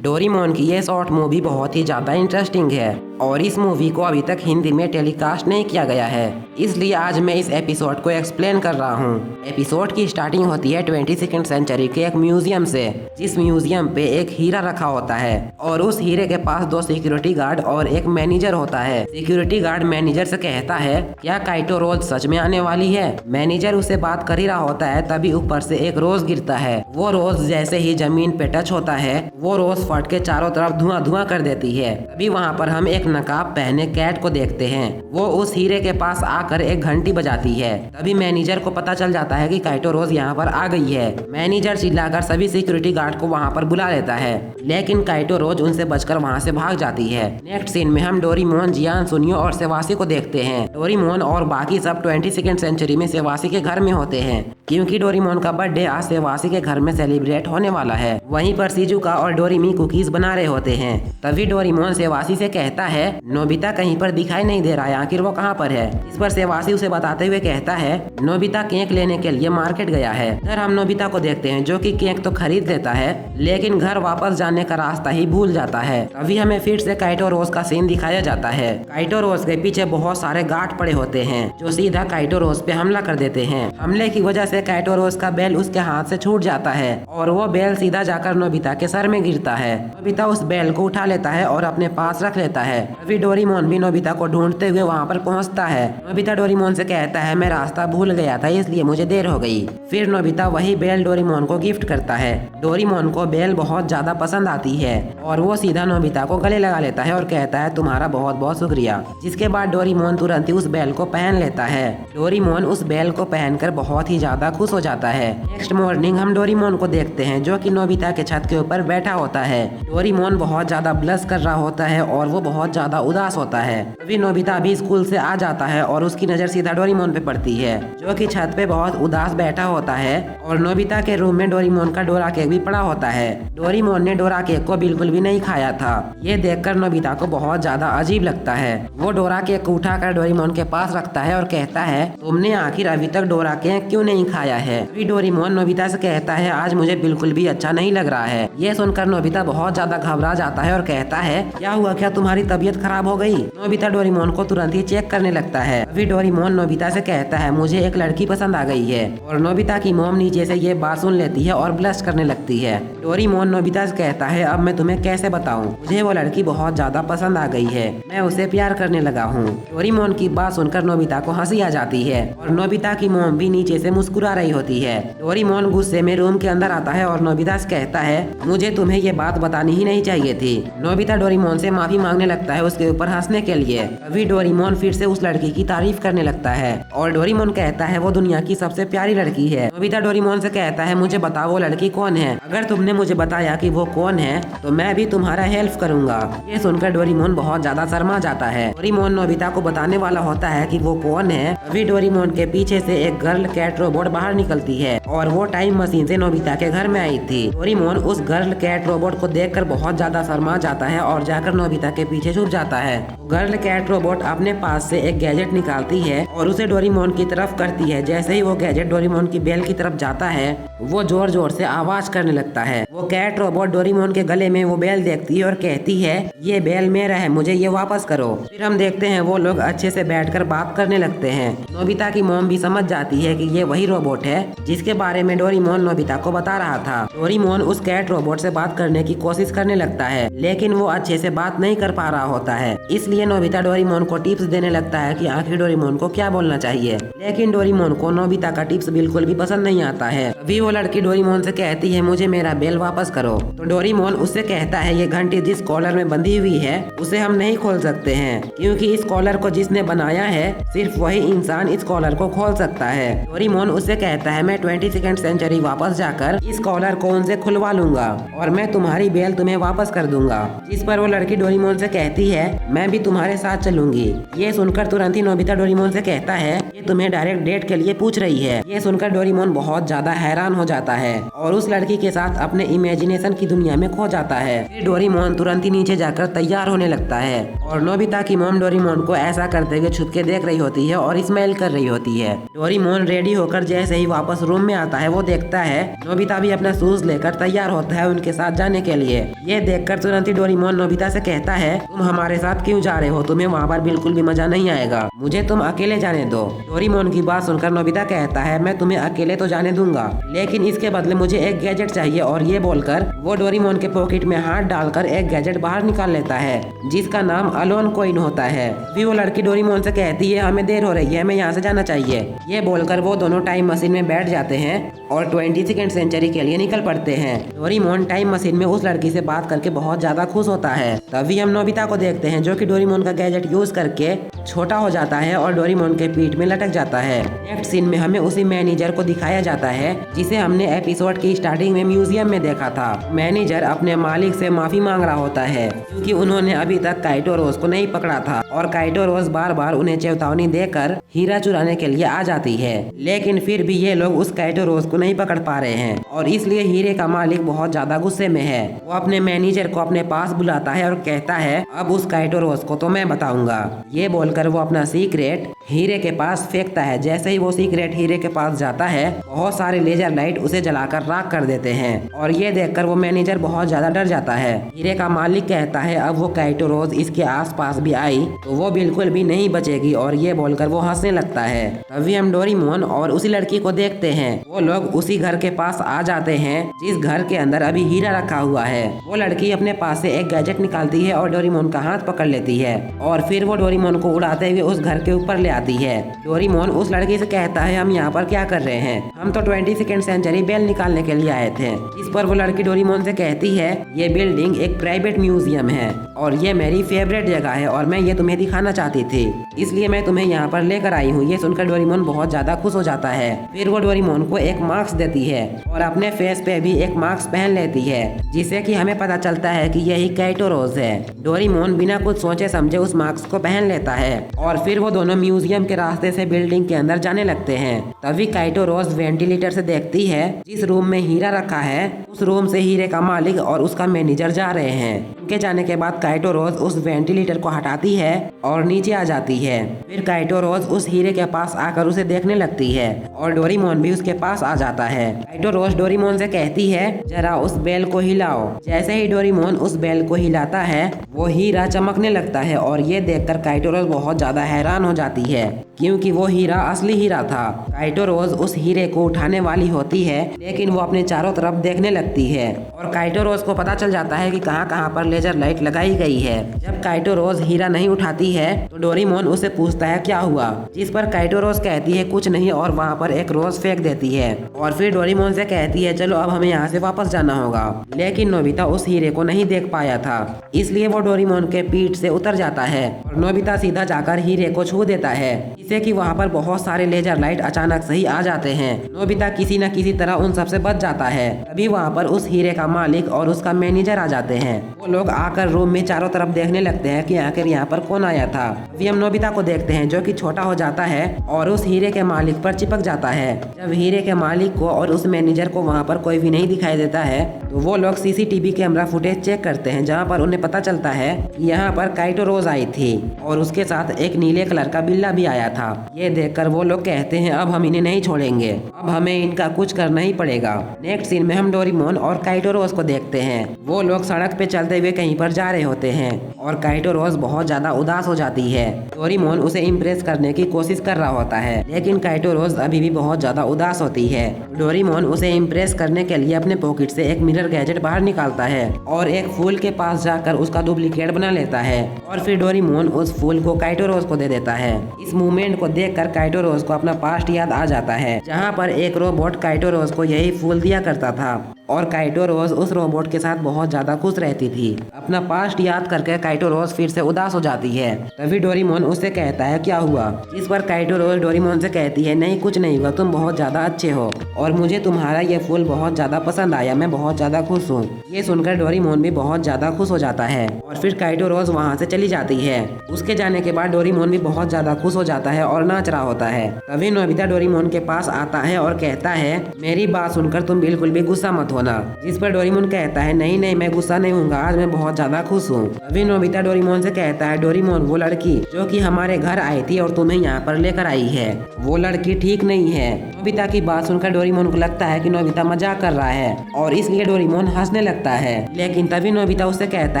Doraemon की ये short movie बहुत ही ज्यादा इंटरेस्टिंग है और इस मूवी को अभी तक हिंदी में टेलीकास्ट नहीं किया गया है, इसलिए आज मैं इस एपिसोड को एक्सप्लेन कर रहा हूँ। एपिसोड की स्टार्टिंग होती है 22nd सेंचुरी के एक म्यूजियम से, जिस म्यूजियम पे एक हीरा रखा होता है और उस हीरे के पास 2 सिक्योरिटी गार्ड और एक मैनेजर होता है। सिक्योरिटी गार्ड मैनेजर से कहता है, क्या काइटो रोज सच में आने वाली है? मैनेजर उसे बात कर ही रहा होता है, तभी ऊपर से एक रोज गिरता है। वो रोज जैसे ही जमीन पे टच होता है, वो रोज फट के चारों तरफ धुआं धुआं कर देती है। तभी वहाँ पर हम एक नकाब पहने कैट को देखते हैं। वो उस हीरे के पास आकर एक घंटी बजाती है। तभी मैनेजर को पता चल जाता है कि काइटो रोज यहाँ पर आ गई है। मैनेजर चिल्लाकर सभी सिक्योरिटी गार्ड को वहाँ पर बुला लेता है, लेकिन काइटो रोज उनसे बचकर वहाँ से भाग जाती है। नेक्स्ट सीन में हम डोरेमोन, जियान, सुनियो और सेवासी को देखते हैं। डोरेमोन और बाकी सब 22nd सेंचुरी में सेवासी के घर में होते हैं, क्योंकि डोरेमोन का बर्थडे आज सेवासी के घर में सेलिब्रेट होने वाला है। वहीं पर शिजुका और डोरेमी कुकीज बना रहे होते हैं। तभी डोरेमोन सेवासी से कहता है, नोबिता कहीं पर दिखाई नहीं दे रहा है, आखिर वो कहाँ पर है? इस पर सेवासी उसे बताते हुए कहता है, नोबिता केक लेने के लिए मार्केट गया है। फिर हम नोबिता को देखते हैं, जो कि केक तो खरीद लेता है, लेकिन घर वापस जाने का रास्ता ही भूल जाता है। तभी हमें फिर से काइटो रोज का सीन दिखाया जाता है। काइटो रोज के पीछे बहुत सारे गार्ड पड़े होते हैं, जो सीधा काइटो रोज पे हमला कर देते हैं। हमले की वजह से काइटो रोज का बेल उसके हाथ से छूट जाता है और वो बेल सीधा जाकर नोबिता के सर में गिरता है। नोबिता उस बेल को उठा लेता है और अपने पास रख लेता है। तभी डोरेमोन भी नोबिता को ढूंढते हुए वहाँ पर पहुँचता है। नोबिता डोरेमोन से कहता है, मैं रास्ता भूल गया था, इसलिए मुझे देर हो गई। फिर नोबिता वही बेल डोरेमोन को गिफ्ट करता है। डोरेमोन को बेल बहुत ज्यादा पसंद आती है और वो सीधा नोबिता को गले लगा लेता है और कहता है, तुम्हारा बहुत बहुत शुक्रिया। जिसके बाद डोरेमोन तुरंत ही उस बेल को पहन लेता है। डोरेमोन उस बेल को पहनकर बहुत ही ज्यादा खुश हो जाता है। नेक्स्ट मॉर्निंग हम डोरेमोन को देखते हैं, जो कि नोबिता के छत के ऊपर बैठा होता है। डोरेमोन बहुत ज्यादा ब्लश कर रहा होता है और वो बहुत ज्यादा उदास होता है। तभी नोबिता भी स्कूल से आ जाता है और उसकी नजर सीधा डोरेमोन पे पड़ती है, जो कि छत पे बहुत उदास बैठा होता है। और नोबिता के रूम में डोरेमोन का डोरा केक भी पड़ा होता है। डोरेमोन ने डोरा केक को बिल्कुल भी नहीं खाया था। ये देखकर नोबिता को बहुत ज्यादा अजीब लगता है। वो डोरा केक को उठाकर डोरेमोन के पास रखता है और कहता है, तुमने आखिर अभी तक डोरा केक क्यों नहीं खाया है? तभी डोरेमोन नोबिता से कहता है, आज मुझे बिल्कुल भी अच्छा नहीं लग रहा है। ये सुनकर नोबिता बहुत ज्यादा घबरा जाता है और कहता है, क्या हुआ, क्या तुम्हारी तबीयत खराब हो गई? नोबिता डोरेमोन को तुरंत ही चेक करने लगता है। अभी डोरेमोन नोबिता से कहता है, मुझे एक लड़की पसंद आ गई है। और नोबिता की मॉम नीचे से ये बात सुन लेती है और ब्लश करने लगती है। डोरेमोन नोबिता से कहता है, अब मैं तुम्हें कैसे बताऊं, मुझे वो लड़की बहुत ज्यादा पसंद आ गई है, मैं उसे प्यार करने लगा हूँ। डोरेमोन की बात सुनकर नोबिता को हंसी आ जाती है और नोबिता की मॉम भी नीचे से मुस्कुरा रही होती है। डोरेमोन गुस्से में रूम के अंदर आता है और नोबिता से कहता है, मुझे तुम्हें ये बात बतानी ही नहीं चाहिए थी। नोबिता डोरेमोन से माफी मांगने लगता है उसके ऊपर हंसने के लिए। अभी डोरेमोन फिर से उस लड़की की तारीफ करने लगता है और डोरेमोन कहता है, वो दुनिया की सबसे प्यारी लड़की है। नोबिता डोरेमोन से कहता है, मुझे बताओ वो लड़की कौन है? अगर तुमने मुझे बताया कि वो कौन है तो मैं भी तुम्हारा हेल्प करूंगा। ये सुनकर डोरेमोन बहुत ज्यादा शर्मा जाता है। डोरेमोन नोबिता को बताने वाला होता है कि वो कौन है। अभी डोरेमोन के पीछे से एक गर्ल कैट रोबोट बाहर निकलती है और वो टाइम मशीन से नोबिता के घर में आई थी। डोरेमोन उस गर्ल कैट रोबोट को देखकर बहुत ज्यादा शर्मा जाता है और जाकर नोबिता के पीछे छुप जाता है। गर्ल कैट रोबोट अपने पास से एक गैजेट निकालती है और उसे डोरेमोन की तरफ करती है। जैसे ही वो गैजेट डोरेमोन की बेल की तरफ जाता है, वो जोर जोर से आवाज करने लगता है। वो कैट रोबोट डोरेमोन के गले में वो बेल देखती है और कहती है, ये बेल मेरा है, मुझे ये वापस करो। फिर हम देखते हैं वो लोग अच्छे से बैठकर बात करने लगते हैं। नोबिता की मॉम भी समझ जाती है कि ये वही रोबोट है जिसके बारे में डोरेमोन नोबिता को बता रहा था। डोरेमोन उस कैट रोबोट से बात करने की कोशिश करने लगता है, लेकिन वो अच्छे से बात नहीं कर पा रहा होता है। इसलिए नोबिता डोरेमोन को टिप्स देने लगता है कि आखिर डोरेमोन को क्या बोलना चाहिए। लेकिन डोरेमोन को नोबिता का टिप्स बिल्कुल भी पसंद नहीं आता है। अभी वो लड़की डोरेमोन से कहती है, मुझे मेरा बेल वापस करो। तो डोरेमोन उससे कहता है, ये घंटी जिस कॉलर में बंधी हुई है उसे हम नहीं खोल सकते हैं, क्योंकि इस कॉलर को जिसने बनाया है सिर्फ वही इंसान इस कॉलर को खोल सकता है। डोरेमोन उससे कहता है, मैं 22nd सेंचुरी वापस जाकर इस कॉलर को उनसे खुलवा लूंगा और मैं तुम्हारी बेल तुम्हें वापस कर दूंगा। जिस पर वो लड़की डोरेमोन से कहती कहती है मैं भी तुम्हारे साथ चलूंगी। ये सुनकर तुरंत ही नोबिता डोरेमोन से कहता है ये तुम्हें डायरेक्ट डेट के लिए पूछ रही है। ये सुनकर डोरेमोन बहुत ज्यादा हैरान हो जाता है और उस लड़की के साथ अपने इमेजिनेशन की दुनिया में खो जाता है। फिर डोरेमोन तुरंत ही नीचे जाकर तैयार होने लगता है और नोबिता की मॉम डोरेमोन को ऐसा करते हुए छुप के देख रही होती है और स्माइल कर रही होती है। डोरेमोन रेडी होकर जैसे ही वापस रूम में आता है वो देखता है नोबिता भी अपना शूज लेकर तैयार होता है उनके साथ जाने के लिए। ये देखकर तुरंत ही डोरेमोन नोबिता से कहता है तुम हमारे साथ क्यों जा रहे हो, तुम्हें वहाँ पर बिल्कुल भी मजा नहीं आएगा, मुझे तुम अकेले जाने दो। डोरेमोन की बात सुनकर नोबिता कहता है मैं तुम्हें अकेले तो जाने दूंगा लेकिन इसके बदले मुझे एक गैजेट चाहिए। और ये बोलकर वो डोरेमोन के पॉकेट में हाथ डालकर एक गैजेट बाहर निकाल लेता है जिसका नाम अलोन कॉइन होता है। फिर वो लड़की डोरेमोन से कहती है हमें देर हो रही है, हमें यहाँ से जाना चाहिए। ये बोलकर वो दोनों टाइम मशीन में बैठ जाते हैं और 22वीं सेंचुरी के लिए निकल पड़ते हैं। डोरेमोन टाइम मशीन में उस लड़की से बात करके बहुत ज्यादा खुश होता है। तभी हम नोबिता को देखते हैं जो कि डोरेमोन का गैजेट यूज करके छोटा हो जाता है और डोरेमोन के पीठ में लटक जाता है। नेक्स्ट सीन में हमें उसी मैनेजर को दिखाया जाता है जिसे हमने एपिसोड की स्टार्टिंग में म्यूजियम में देखा था। मैनेजर अपने मालिक से माफी मांग रहा होता है क्योंकि उन्होंने अभी तक काइटो रोज को नहीं पकड़ा था और काइटो रोज बार बार उन्हें चेतावनी देकर हीरा चुराने के लिए आ जाती है, लेकिन फिर भी ये लोग उस काइटो रोज को नहीं पकड़ पा रहे हैं और इसलिए हीरे का मालिक बहुत ज्यादा गुस्से में है। वो अपने मैनेजर को अपने पास बुलाता है और कहता है अब उस काइटो रोज को तो मैं बताऊंगा। ये बोलकर वो अपना सीक्रेट हीरे के पास फेंकता है। जैसे ही वो सीक्रेट हीरे के पास जाता है बहुत सारे लेजर लाइट उसे जलाकर राख कर देते हैं और ये देखकर वो मैनेजर बहुत ज्यादा डर जाता है। हीरे का मालिक कहता है अब वो काइटो रोज इसके आसपास भी आई तो वो बिल्कुल भी नहीं बचेगी और ये बोलकर वो हंसने लगता है। तभी हम डोरेमोन और उसी लड़की को देखते हैं। वो लोग उसी घर के पास आ जाते हैं जिस घर के अंदर अभी हीरा रखा हुआ है। वो लड़की अपने पास से एक गैजेट निकालती है और डोरेमोन का हाथ पकड़ लेती है और फिर वो डोरेमोन को उड़ाते हुए उस घर के ऊपर ले आती है। डोरेमोन उस लड़की से कहता है हम यहाँ पर क्या कर रहे हैं, हम तो 22वीं सेंचुरी बेल निकालने के लिए आए थे। इस पर वो लड़की डोरेमोन से कहती है ये बिल्डिंग एक प्राइवेट म्यूजियम है और ये मेरी फेवरेट जगह है और मैं ये तुम्हें दिखाना चाहती थी, इसलिए मैं तुम्हें यहाँ पर लेकर आई हूँ। ये सुनकर डोरेमोन बहुत ज्यादा खुश हो जाता है। फिर वो डोरेमोन को एक मास्क देती है और अपने फेस पे भी एक मास्क पहन लेती है जिससे कि हमें पता चलता है कि यही काइटो रोज है। डोरेमोन बिना कुछ सोचे समझे उस मास्क को पहन लेता है और फिर वो दोनों म्यूजियम के रास्ते से बिल्डिंग के अंदर जाने लगते हैं। तभी काइटो रोज वेंटिलेटर से देखती है जिस रूम में हीरा रखा है उस रूम से हीरे का मालिक और उसका मैनेजर जा रहे हैं। उनके जाने के बाद काइटो रोज उस वेंटिलेटर को हटाती है और नीचे आ जाती है। फिर काइटो रोज उस हीरे के पास आकर उसे देखने लगती है और डोरेमोन भी उसके पास आ जाता है। काइटो रोज डोरेमोन से कहती है जरा उस बेल को हिलाओ। जैसे ही डोरेमोन उस बेल को हिलाता है वो हीरा चमकने लगता है और ये देखकर काइटो रोज बहुत ज्यादा हैरान हो जाती है क्योंकि वो हीरा असली हीरा था। काइटो रोज उस हीरे को उठाने वाली होती है लेकिन वो अपने चारों तरफ देखने लगती है और काइटो रोज को पता चल जाता है कि कहाँ पर लेजर लाइट लगाई गई है। जब काइटो रोज हीरा नहीं उठाती है तो डोरेमोन उसे पूछता है क्या हुआ, जिस पर काइटो रोज कहती है कुछ नहीं और वहाँ पर एक रोज फेंक देती है और फिर डोरेमोन से कहती है चलो अब हमें यहाँ से वापस जाना होगा। लेकिन नोबिता उस हीरे को नहीं देख पाया था इसलिए वो डोरेमोन के पीठ से उतर जाता है और नोबिता सीधा जाकर हीरे को छू देता है जिससे कि वहाँ पर बहुत सारे लेजर लाइट अचानक से ही आ जाते हैं। नोबिता किसी न किसी तरह उन सबसे बच जाता है। तभी वहाँ पर उस हीरे का मालिक और उसका मैनेजर आ जाते हैं। वो लोग आकर रूम में चारों तरफ देखने लगते हैं कि आखिर यहाँ पर कौन आया था। अभी हम नोबिता को देखते हैं जो कि छोटा हो जाता है और उस हीरे के मालिक पर चिपक जाता है। जब हीरे के मालिक को और उस मैनेजर को वहाँ पर कोई भी नहीं दिखाई देता है तो वो लोग सीसीटीवी कैमरा फुटेज चेक करते हैं जहाँ पर उन्हें पता चलता है कि यहाँ पर काइटो रोज आई थी और उसके साथ एक नीले कलर का बिल्ला भी आया था। ये देखकर वो लोग कहते हैं अब हम इन्हें नहीं छोड़ेंगे, अब हमें इनका कुछ करना ही पड़ेगा। नेक्स्ट सीन में हम डोरेमोन और काइटो रोज को देखते हैं। वो लोग सड़क पे चलते हुए कहीं पर जा रहे होते हैं और काइटो रोज बहुत ज्यादा उदास हो जाती है। डोरेमोन उसे इम्प्रेस करने की कोशिश कर रहा होता है लेकिन काइटो रोज अभी भी बहुत ज्यादा उदास होती है। डोरेमोन उसे इम्प्रेस करने के लिए अपने पॉकेट से एक मिरर गैजेट बाहर निकालता है और एक फूल के पास जाकर उसका डुप्लीकेट बना लेता है और फिर डोरेमोन उस फूल को काइटो रोज को दे देता है। इस मूवमेंट को देखकर काइटो रोज को अपना पास्ट याद आ जाता है जहाँ पर एक रोबोट काइटो रोज को यही फूल दिया करता था और काइटो रोज उस रोबोट के साथ बहुत ज्यादा खुश रहती थी। अपना पास्ट याद करके काइटो रोज फिर से उदास हो जाती है। तभी डोरेमोन उससे कहता है क्या हुआ, इस पर काइटो रोज डोरेमोन से कहती है नहीं कुछ नहीं हुआ, तुम बहुत ज्यादा अच्छे हो और मुझे तुम्हारा ये फूल बहुत ज्यादा पसंद आया, मैं बहुत ज्यादा खुश हूँ। ये सुनकर डोरेमोन भी बहुत ज्यादा खुश हो जाता है और फिर काइटो रोज वहाँ से चली जाती है। उसके जाने के बाद डोरेमोन भी बहुत ज्यादा खुश हो जाता है और नाच रहा होता है। तभी नोबिता डोरेमोन के पास आता है और कहता है मेरी बात सुनकर तुम बिल्कुल भी गुस्सा मत होना। जिस पर डोरेमोन कहता है नहीं नहीं मैं गुस्सा नहीं हूँगा, आज मैं बहुत ज्यादा खुश हूँ। तभी नोबिता डोरेमोन से कहता है डोरेमोन वो लड़की जो कि हमारे घर आई थी और तुम्हें यहाँ पर लेकर आई है, वो लड़की ठीक नहीं है। नोबिता की बात सुनकर डोरेमोन को लगता है कि नोबिता मजाक कर रहा है और इसलिए डोरेमोन हंसने लगता है। लेकिन तभी नोबिता उससे कहता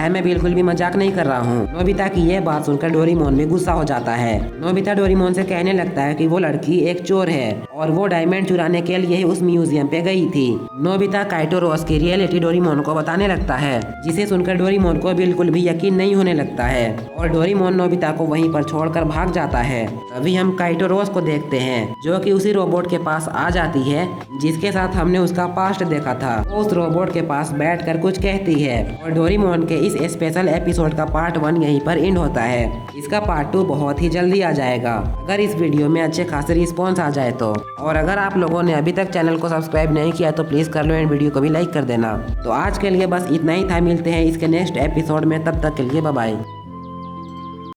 है मैं बिल्कुल भी मजाक नहीं कर रहा हूँ। नोबिता की यह बात सुनकर डोरेमोन भी गुस्सा हो जाता है। नोबिता डोरेमोन से कहने लगता है कि वो लड़की एक चोर है और वो डायमंड चुराने के लिए उस म्यूजियम पे गई थी। नोबिता काइटो रोज की रियलिटी डोरेमोन को बताने लगता है, जिसे सुनकर डोरेमोन को बिल्कुल भी यकीन नहीं होने लगता है और डोरेमोन नोबिता को वहीं पर छोड़कर भाग जाता है। तभी हम काइटो रोज को देखते हैं जो कि उसी रोबोट के पास आ जाती है जिसके साथ हमने उसका पास्ट देखा था। वो उस रोबोट के पास बैठकर कुछ कहती है और डोरेमोन के इस स्पेशल एपिसोड का पार्ट 1 यहीं पर एंड होता है। इसका पार्ट 2 बहुत ही जल्दी आ जाएगा अगर इस वीडियो में अच्छे खासे रिस्पॉन्स आ जाए तो। और अगर आप लोगों ने अभी तक चैनल को सब्सक्राइब नहीं किया तो प्लीज कर लो एंड वीडियो को भी लाइक कर देना। तो आज के लिए बस इतना ही था, मिलते हैं इसके नेक्स्ट एपिसोड में, तब तक के लिए बाय बाय।